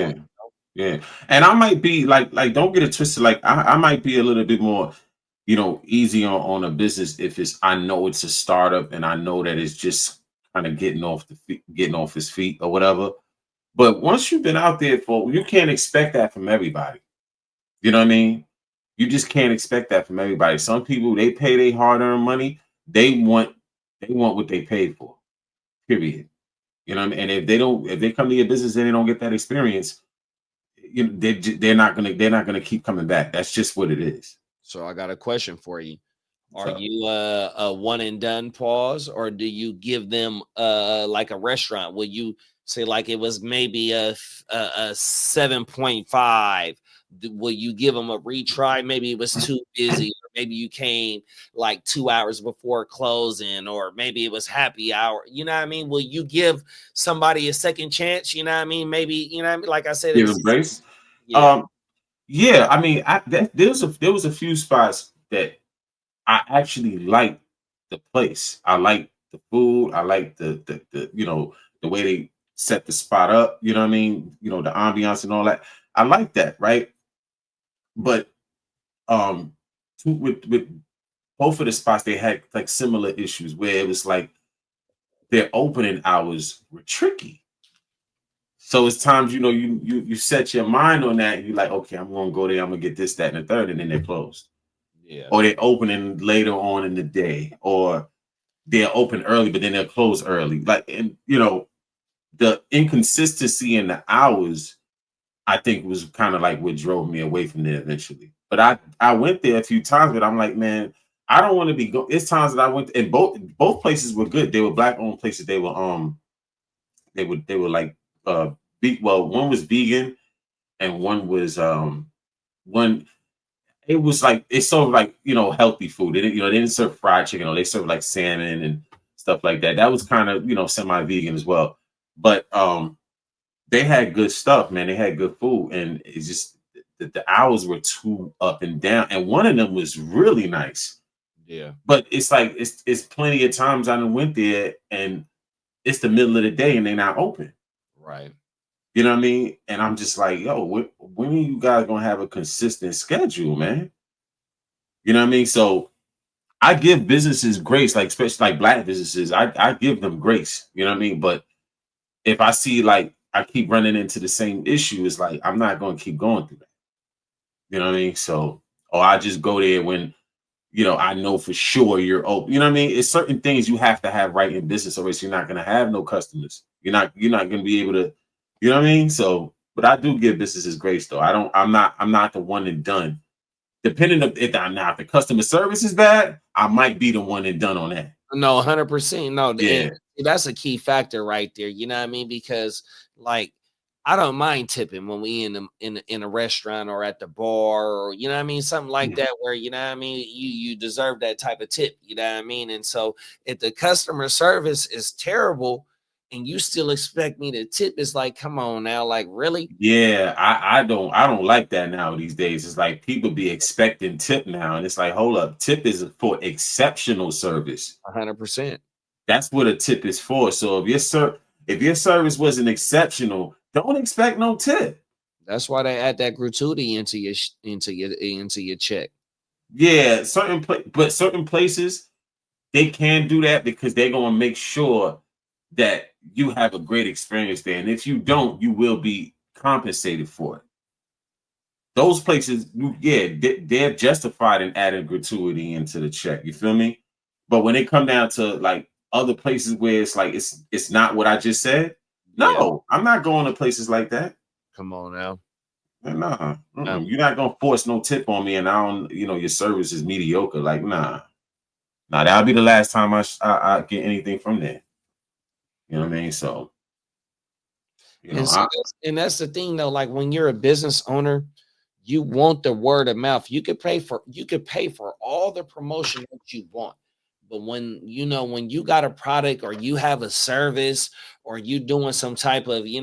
A: yeah. And I might be like don't get it twisted. Like I might be a little bit more, easy on a business if I know it's a startup and I know that it's just kind of getting off his feet or whatever. But once you've been out there you can't expect that from everybody. You know what I mean? You just can't expect that from everybody. Some people, they pay their hard-earned money. They want what they paid for. Period. You know what I mean? And if they come to your business and they don't get that experience, they're not gonna keep coming back. That's just what it is.
B: So I got a question for you. Are you a one and done pause, or do you give them like a restaurant? Will you say like it was maybe a 7.5? Will you give them a retry? Maybe it was too busy, or maybe you came like 2 hours before closing, or maybe it was happy hour. You know what I mean? Will you give somebody a second chance? You know what I mean? Maybe, like I said,
A: give them grace.
B: Yeah.
A: Yeah. I mean, there was a few spots that I actually liked the place. I liked the food. I liked the the way they set the spot up. You know what I mean? The ambiance and all that. I like that, right? But with both of the spots, they had like similar issues where it was like their opening hours were tricky. So it's times you set your mind on that and you're like, okay, I'm gonna go there, I'm gonna get this, that, and the third, and then they're closed.
B: Yeah.
A: Or they're opening later on in the day, or they're open early, but then they'll close early. Like, and the inconsistency in the hours, I think, was kind of like what drove me away from there eventually. But I went there a few times, but I'm like, man, I don't want to be It's times that I went, and both places were good. They were black owned places. They were like one was vegan and one was one it was like it's sort of like healthy food. They didn't serve fried chicken, or they served like salmon and stuff like that. That was kind of semi-vegan as well. But they had good stuff, man. They had good food, and it's just the hours were too up and down. And one of them was really nice.
B: Yeah.
A: But it's like it's plenty of times I done went there and it's the middle of the day and they're not open.
B: Right.
A: You know what I mean? And I'm just like, yo, when are you guys gonna have a consistent schedule, man? You know what I mean? So I give businesses grace, like especially like black businesses, I give them grace. You know what I mean? But if I see like I keep running into the same issue, it's like I'm not gonna keep going through that. You know what I mean? So, or I just go there when I know for sure you're open. You know what I mean? It's certain things you have to have right in business, or else you're not gonna have no customers. You're not gonna be able to. You know what I mean? So, but I do give businesses grace, though. I'm not the one and done. Depending if the customer service is bad, I might be the one and done on that.
B: No, 100%. No,
A: yeah,
B: that's a key factor right there. You know what I mean? Because like, I don't mind tipping when we in a restaurant or at the bar, or you know what I mean, something like that, where you know what I mean, you deserve that type of tip. You know what I mean? And so if the customer service is terrible, and you still expect me to tip, it's like, come on now, like really?
A: Yeah, I don't like that now these days. It's like people be expecting tip now, and it's like, hold up, tip is for exceptional service.
B: 100%.
A: That's what a tip is for. So if your service wasn't exceptional, don't expect no tip.
B: That's why they add that gratuity into your check.
A: Yeah, certain places they can do that because they're gonna make sure that you have a great experience there. And if you don't, you will be compensated for it. Those places, they're justified in adding gratuity into the check. You feel me? But when it come down to like other places where it's like it's not what I just said, no, I'm not going to places like that.
B: Come on now.
A: Nah, you're not gonna force no tip on me, and I don't, your service is mediocre. Like, nah, that'll be the last time I get anything from there. You know what I mean? So,
B: and that's the thing though. Like when you're a business owner, you want the word of mouth. You could pay for all the promotion that you want. But when you got a product or you have a service or you doing some type of, you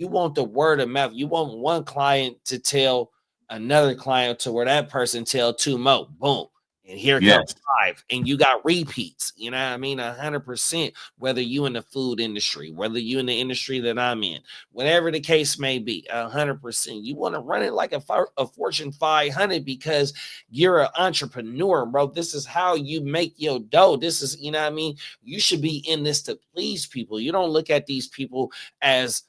B: want the word of mouth. You want one client to tell another client to where that person tell two more. Boom. And here comes 5. And you got repeats. 100%. Whether you in the food industry, whether you in the industry that I'm in, whatever the case may be, 100%. You want to run it like a Fortune 500 because you're an entrepreneur, bro. This is how you make your dough. This is, you should be in this to please people. You don't look at these people as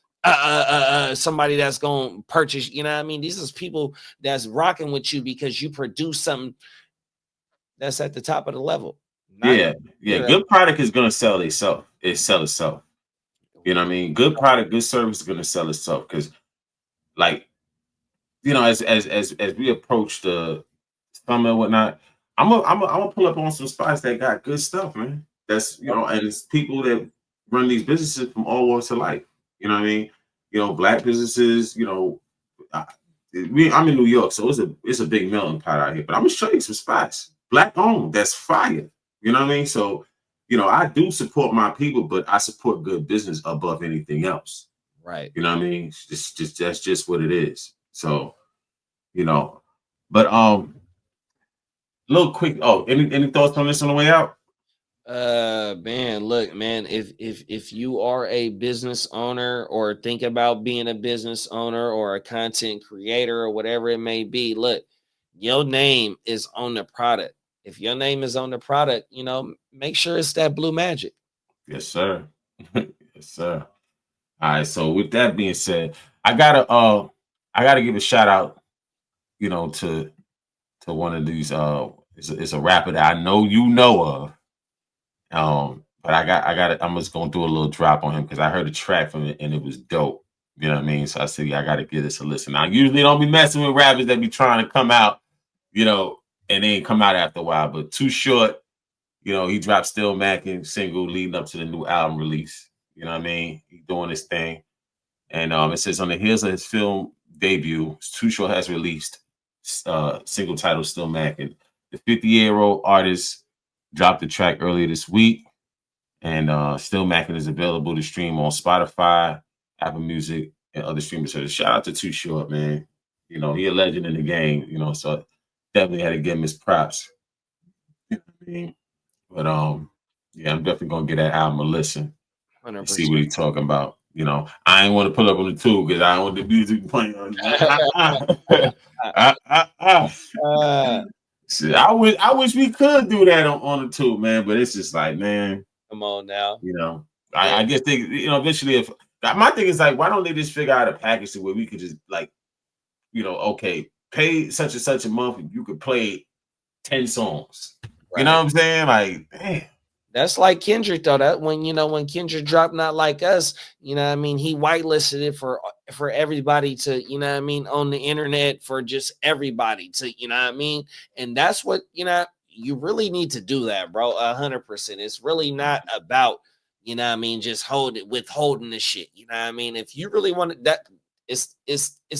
B: somebody that's going to purchase, These is people that's rocking with you because you produce something that's at the top of the level.
A: Good product is gonna sell itself. It sell itself. You know what I mean? Good product, good service is gonna sell itself. Because, like, as we approach the summer and whatnot, I'm gonna pull up on some spots that got good stuff, man. That's and it's people that run these businesses from all walks of life. You know what I mean? Black businesses. I'm in New York, so it's a big melting pot out here. But I'm gonna show you some spots. Black owned, that's fire. You know what I mean? So, I do support my people, but I support good business above anything else.
B: Right.
A: You know what I mean? That's just what it is. So, but little quick. Oh, any thoughts on this on the way out?
B: Man, look, man, if you are a business owner or think about being a business owner or a content creator or whatever it may be, look, your name is on the product. If your name is on the product, make sure it's that Blue Magic.
A: Yes, sir. Yes, sir. All right. So with that being said, I gotta give a shout out, to one of these. It's a rapper that I know you know of. But I'm just gonna do a little drop on him because I heard a track from it and it was dope. You know what I mean? So I said, I gotta give this a listen. I usually don't be messing with rappers that be trying to come out, and they ain't come out after a while. But Too Short, he dropped Still Mackin' single leading up to the new album release. You know what I mean? He's doing his thing. And it says on the heels of his film debut, Too Short has released single titled Still Mackin'. The 50-year-old artist dropped the track earlier this week. And Still Mackin' is available to stream on Spotify, Apple Music, and other streaming services. Shout out to Too Short, man. He a legend in the game, so definitely had to give him his props. You know what I mean? But I'm definitely gonna get that album a listen and see what he's talking about. I ain't want to pull up on the tool because I don't want the music playing. I wish we could do that on the tool, man. But it's just like, man,
B: come on now.
A: I guess they, eventually, if my thing is like, why don't they just figure out a package where we could just like, okay, pay such and such a month and you could play 10 songs. Right. You know what I'm saying? Like, damn.
B: That's like Kendrick though. That when Kendrick dropped Not Like Us, he whitelisted it for everybody to, on the internet for just everybody to, and that's what you really need to do that, bro. 100%. It's really not about just withholding the shit. If you really want that, it's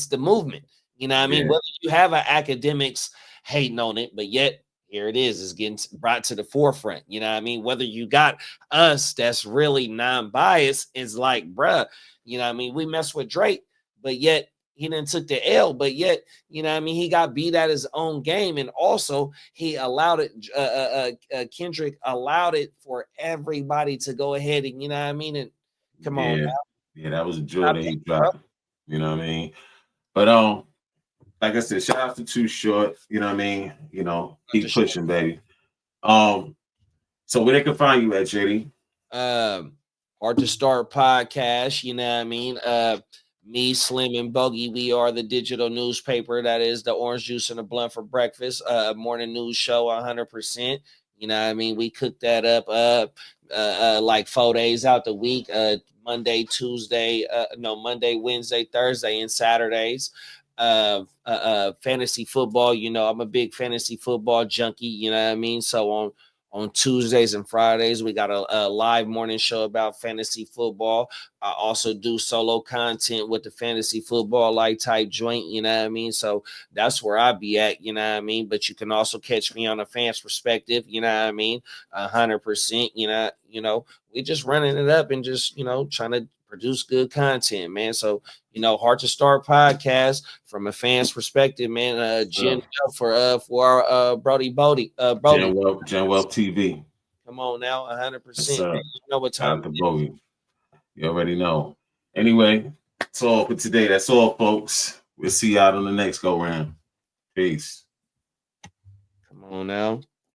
B: the movement. Whether you have an academics hating on it, but yet here it is, it's getting brought to the forefront. Whether you got us that's really non-biased, is like, bruh, we mess with Drake, but yet he didn't took the L, but yet, he got beat at his own game. And also he allowed it, Kendrick allowed it for everybody to go ahead and, and come on. Now.
A: Yeah, that was a joy that he dropped. You know what I mean? But like I said, shout out to Too Short. You know what I mean? Keep pushing, baby. So where they can find you at, JD?
B: Hard to Start podcast. You know what I mean? Me, Slim, and Bogey, we are the digital newspaper that is the orange juice and the blunt for breakfast. Morning news show, 100%. You know what I mean? We cook that up like 4 days out the week. Monday, Wednesday, Thursday, and Saturdays. Fantasy football. You know, I'm a big fantasy football junkie. You know what I mean? So on Tuesdays and Fridays, we got a live morning show about fantasy football. I also do solo content with the fantasy football like type joint, you know what I mean? So that's where I be at, you know what I mean? But you can also catch me on a fan's perspective, you know what I mean? 100%, you know, we just running it up and just, you know, trying to produce good content, man. So, you know, Hard to Start podcast from a fan's perspective, man. Jen for our Brody.
A: Gen Wealth TV.
B: Come on now, 100%.
A: You
B: know what time
A: it is. You already know. Anyway, that's all for today. That's all, folks. We'll see y'all on the next go round. Peace.
B: Come on now.